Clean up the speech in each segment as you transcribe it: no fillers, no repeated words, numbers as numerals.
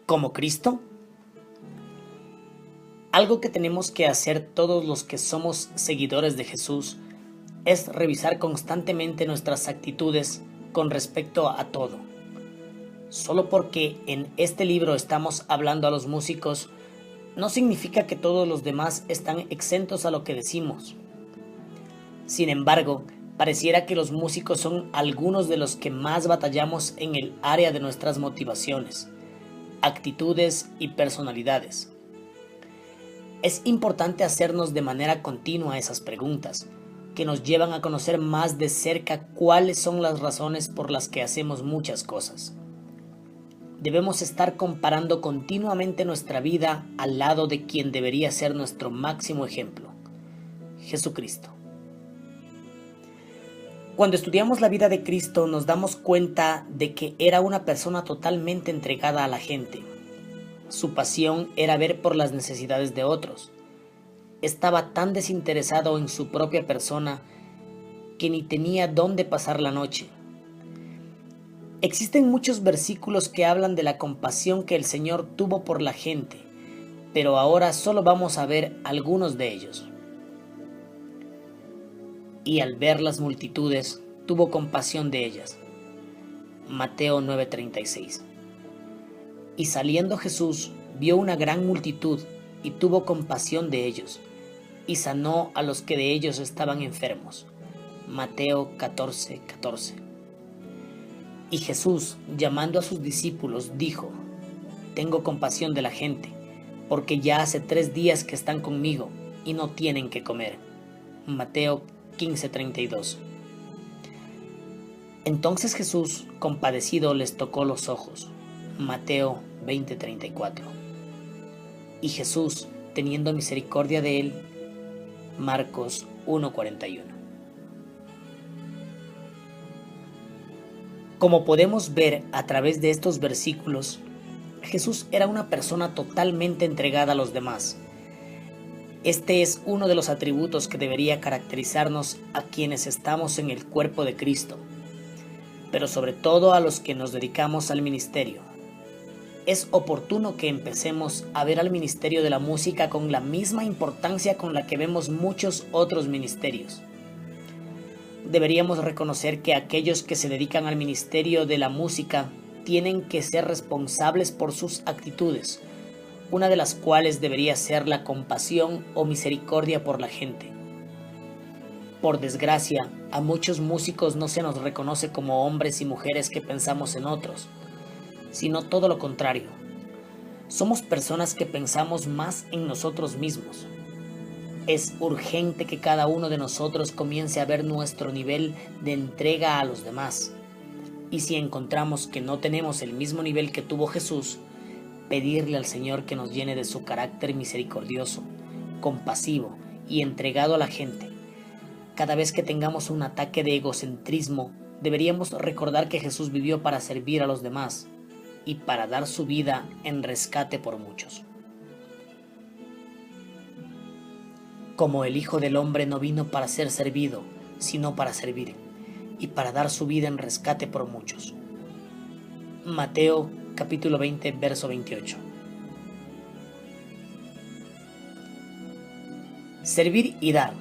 como Cristo? Algo que tenemos que hacer todos los que somos seguidores de Jesús es revisar constantemente nuestras actitudes con respecto a todo. Solo porque en este libro estamos hablando a los músicos, no significa que todos los demás están exentos a lo que decimos. Sin embargo, pareciera que los músicos son algunos de los que más batallamos en el área de nuestras motivaciones, actitudes y personalidades. Es importante hacernos de manera continua esas preguntas, que nos llevan a conocer más de cerca cuáles son las razones por las que hacemos muchas cosas. Debemos estar comparando continuamente nuestra vida al lado de quien debería ser nuestro máximo ejemplo, Jesucristo. Cuando estudiamos la vida de Cristo nos damos cuenta de que era una persona totalmente entregada a la gente. Su pasión era ver por las necesidades de otros. Estaba tan desinteresado en su propia persona que ni tenía dónde pasar la noche. Existen muchos versículos que hablan de la compasión que el Señor tuvo por la gente, pero ahora solo vamos a ver algunos de ellos. Y al ver las multitudes, tuvo compasión de ellas. Mateo 9:36. Y saliendo Jesús, vio una gran multitud, y tuvo compasión de ellos, y sanó a los que de ellos estaban enfermos. Mateo 14:14. Y Jesús, llamando a sus discípulos, dijo: Tengo compasión de la gente, porque ya hace 3 días que están conmigo, y no tienen que comer. Mateo 15:32. Entonces Jesús, compadecido, les tocó los ojos. Mateo 20:34. Y Jesús, teniendo misericordia de él. Marcos 1:41. Como podemos ver a través de estos versículos, Jesús era una persona totalmente entregada a los demás. Este es uno de los atributos que debería caracterizarnos a quienes estamos en el cuerpo de Cristo, pero sobre todo a los que nos dedicamos al ministerio. Es oportuno que empecemos a ver al ministerio de la música con la misma importancia con la que vemos muchos otros ministerios. Deberíamos reconocer que aquellos que se dedican al ministerio de la música tienen que ser responsables por sus actitudes, una de las cuales debería ser la compasión o misericordia por la gente. Por desgracia, a muchos músicos no se nos reconoce como hombres y mujeres que pensamos en otros, sino todo lo contrario. Somos personas que pensamos más en nosotros mismos. Es urgente que cada uno de nosotros comience a ver nuestro nivel de entrega a los demás. Y si encontramos que no tenemos el mismo nivel que tuvo Jesús, pedirle al Señor que nos llene de su carácter misericordioso, compasivo y entregado a la gente. Cada vez que tengamos un ataque de egocentrismo, deberíamos recordar que Jesús vivió para servir a los demás y para dar su vida en rescate por muchos. Como el Hijo del Hombre no vino para ser servido, sino para servir, y para dar su vida en rescate por muchos. Mateo capítulo 20, verso 28. Servir y dar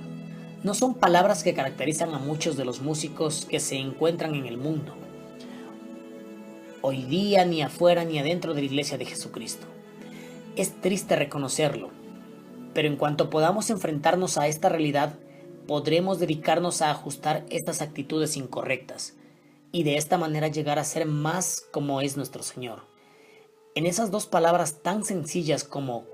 no son palabras que caracterizan a muchos de los músicos que se encuentran en el mundo, hoy día, ni afuera ni adentro de la iglesia de Jesucristo. Es triste reconocerlo, pero en cuanto podamos enfrentarnos a esta realidad, podremos dedicarnos a ajustar estas actitudes incorrectas y de esta manera llegar a ser más como es nuestro Señor. En esas dos palabras tan sencillas como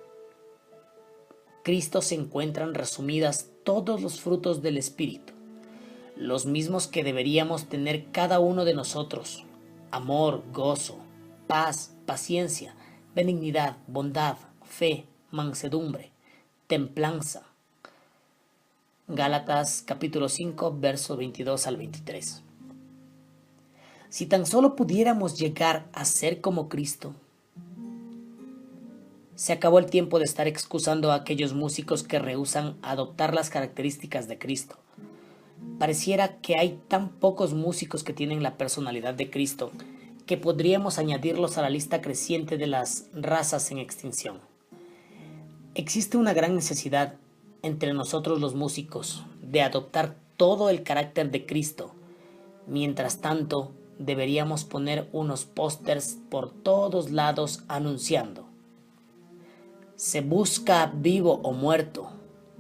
Cristo se encuentran resumidas todos los frutos del Espíritu, los mismos que deberíamos tener cada uno de nosotros: amor, gozo, paz, paciencia, benignidad, bondad, fe, mansedumbre, templanza. Gálatas capítulo 5, versos 22 al 23. Si tan solo pudiéramos llegar a ser como Cristo. Se acabó el tiempo de estar excusando a aquellos músicos que rehúsan adoptar las características de Cristo. Pareciera que hay tan pocos músicos que tienen la personalidad de Cristo que podríamos añadirlos a la lista creciente de las razas en extinción. Existe una gran necesidad entre nosotros los músicos de adoptar todo el carácter de Cristo. Mientras tanto, deberíamos poner unos pósters por todos lados anunciando: se busca vivo o muerto,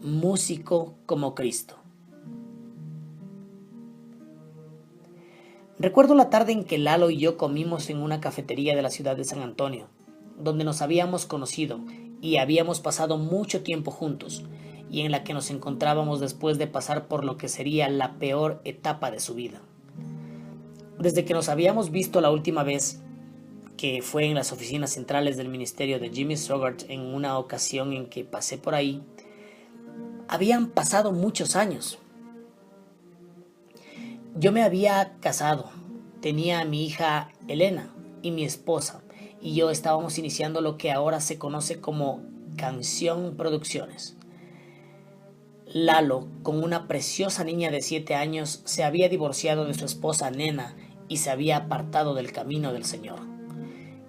músico como Cristo. Recuerdo la tarde en que Lalo y yo comimos en una cafetería de la ciudad de San Antonio, donde nos habíamos conocido y habíamos pasado mucho tiempo juntos, y en la que nos encontrábamos después de pasar por lo que sería la peor etapa de su vida. Desde que nos habíamos visto la última vez, que fue en las oficinas centrales del ministerio de Jimmy Swaggart en una ocasión en que pasé por ahí, habían pasado muchos años. Yo me había casado, tenía a mi hija Elena y mi esposa, y yo estábamos iniciando lo que ahora se conoce como Canción Producciones. Lalo, con una preciosa niña de 7 años, se había divorciado de su esposa Nena y se había apartado del camino del Señor,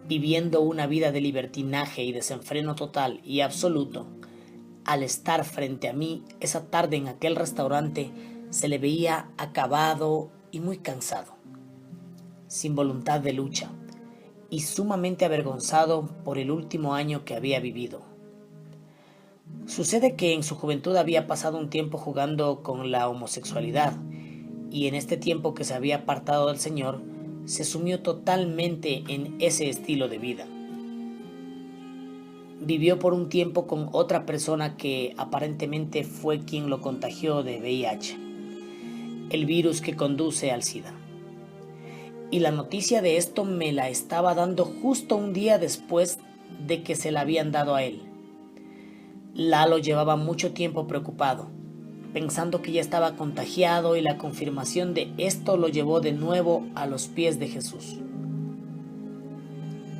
viviendo una vida de libertinaje y desenfreno total y absoluto. Al estar frente a mí esa tarde en aquel restaurante, se le veía acabado y muy cansado, sin voluntad de lucha y sumamente avergonzado por el último año que había vivido. Sucede que en su juventud había pasado un tiempo jugando con la homosexualidad, y en este tiempo que se había apartado del Señor, se sumió totalmente en ese estilo de vida. Vivió por un tiempo con otra persona que aparentemente fue quien lo contagió de VIH, el virus que conduce al SIDA. Y la noticia de esto me la estaba dando justo un día después de que se la habían dado a él. Lalo llevaba mucho tiempo preocupado, pensando que ya estaba contagiado, y la confirmación de esto lo llevó de nuevo a los pies de Jesús.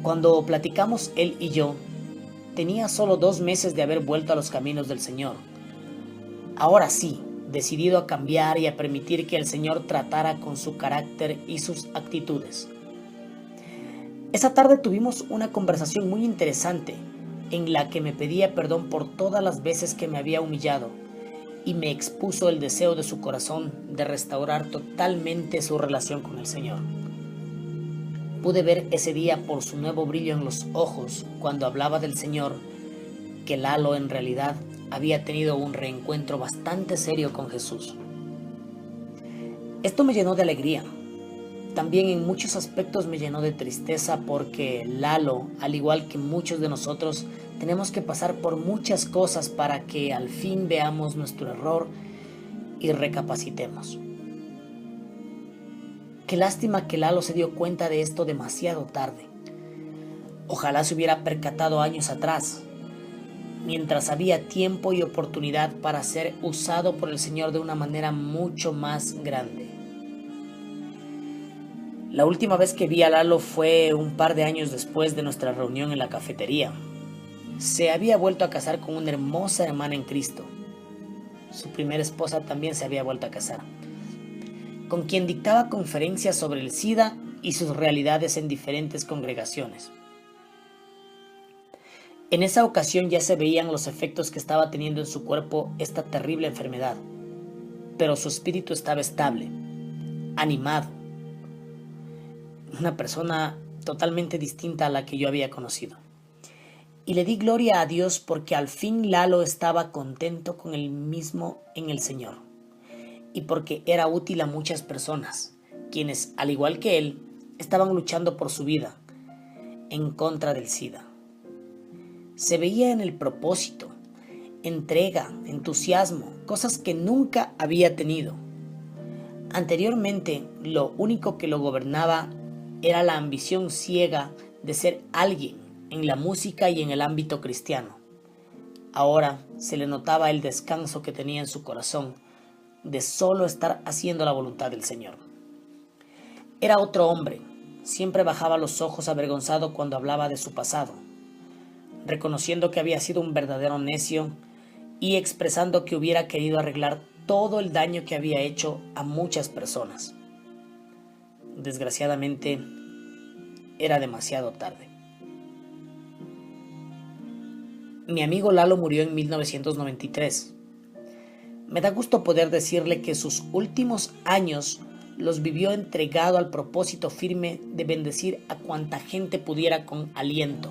Cuando platicamos él y yo, tenía solo 2 meses de haber vuelto a los caminos del Señor. Ahora sí, decidido a cambiar y a permitir que el Señor tratara con su carácter y sus actitudes. Esa tarde tuvimos una conversación muy interesante en la que me pedía perdón por todas las veces que me había humillado y me expuso el deseo de su corazón de restaurar totalmente su relación con el Señor. Pude ver ese día por su nuevo brillo en los ojos cuando hablaba del Señor que Lalo en realidad había tenido un reencuentro bastante serio con Jesús. Esto me llenó de alegría. También en muchos aspectos me llenó de tristeza, porque Lalo, al igual que muchos de nosotros, tenemos que pasar por muchas cosas para que al fin veamos nuestro error y recapacitemos. Qué lástima que Lalo se dio cuenta de esto demasiado tarde. Ojalá se hubiera percatado años atrás, mientras había tiempo y oportunidad para ser usado por el Señor de una manera mucho más grande. La última vez que vi a Lalo fue un par de años después de nuestra reunión en la cafetería. Se había vuelto a casar con una hermosa hermana en Cristo. Su primera esposa también se había vuelto a casar, con quien dictaba conferencias sobre el SIDA y sus realidades en diferentes congregaciones. En esa ocasión ya se veían los efectos que estaba teniendo en su cuerpo esta terrible enfermedad, pero su espíritu estaba estable, animado, una persona totalmente distinta a la que yo había conocido. Y le di gloria a Dios porque al fin Lalo estaba contento con él mismo en el Señor, y porque era útil a muchas personas, quienes, al igual que él, estaban luchando por su vida en contra del SIDA. Se veía en el propósito, entrega, entusiasmo, cosas que nunca había tenido. Anteriormente, lo único que lo gobernaba era la ambición ciega de ser alguien en la música y en el ámbito cristiano. Ahora se le notaba el descanso que tenía en su corazón de solo estar haciendo la voluntad del Señor. Era otro hombre, siempre bajaba los ojos avergonzado cuando hablaba de su pasado, reconociendo que había sido un verdadero necio y expresando que hubiera querido arreglar todo el daño que había hecho a muchas personas. Desgraciadamente, era demasiado tarde. Mi amigo Lalo murió en 1993. Me da gusto poder decirle que sus últimos años los vivió entregado al propósito firme de bendecir a cuanta gente pudiera con aliento,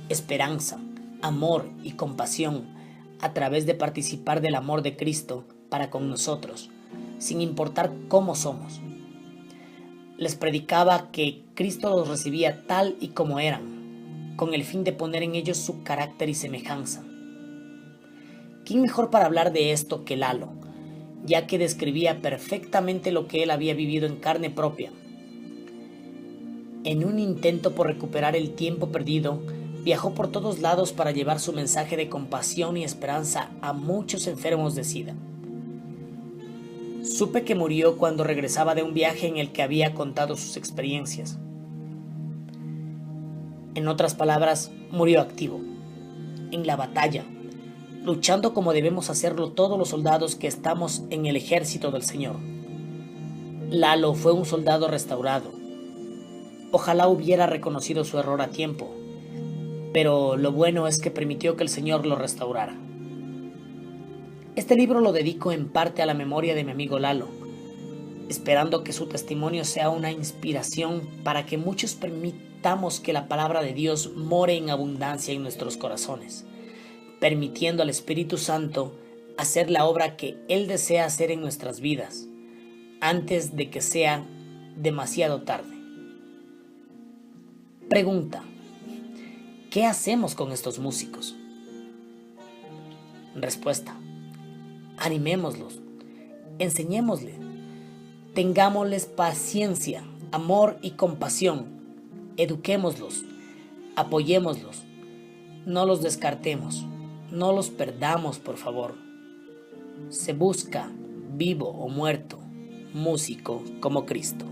esperanza, amor y compasión a través de participar del amor de Cristo para con nosotros, sin importar cómo somos. Les predicaba que Cristo los recibía tal y como eran, con el fin de poner en ellos su carácter y semejanza. ¿Quién mejor para hablar de esto que Lalo, ya que describía perfectamente lo que él había vivido en carne propia? En un intento por recuperar el tiempo perdido, viajó por todos lados para llevar su mensaje de compasión y esperanza a muchos enfermos de SIDA. Supe que murió cuando regresaba de un viaje en el que había contado sus experiencias. En otras palabras, murió activo, en la batalla, luchando como debemos hacerlo todos los soldados que estamos en el ejército del Señor. Lalo fue un soldado restaurado. Ojalá hubiera reconocido su error a tiempo, pero lo bueno es que permitió que el Señor lo restaurara. Este libro lo dedico en parte a la memoria de mi amigo Lalo, esperando que su testimonio sea una inspiración para que muchos permitamos que la palabra de Dios more en abundancia en nuestros corazones, permitiendo al Espíritu Santo hacer la obra que Él desea hacer en nuestras vidas, antes de que sea demasiado tarde. Pregunta: ¿qué hacemos con estos músicos? Respuesta: animémoslos, enseñémosles, tengámosles paciencia, amor y compasión, eduquémoslos, apoyémoslos, no los descartemos, no los perdamos, por favor. Se busca, vivo o muerto, músico como Cristo.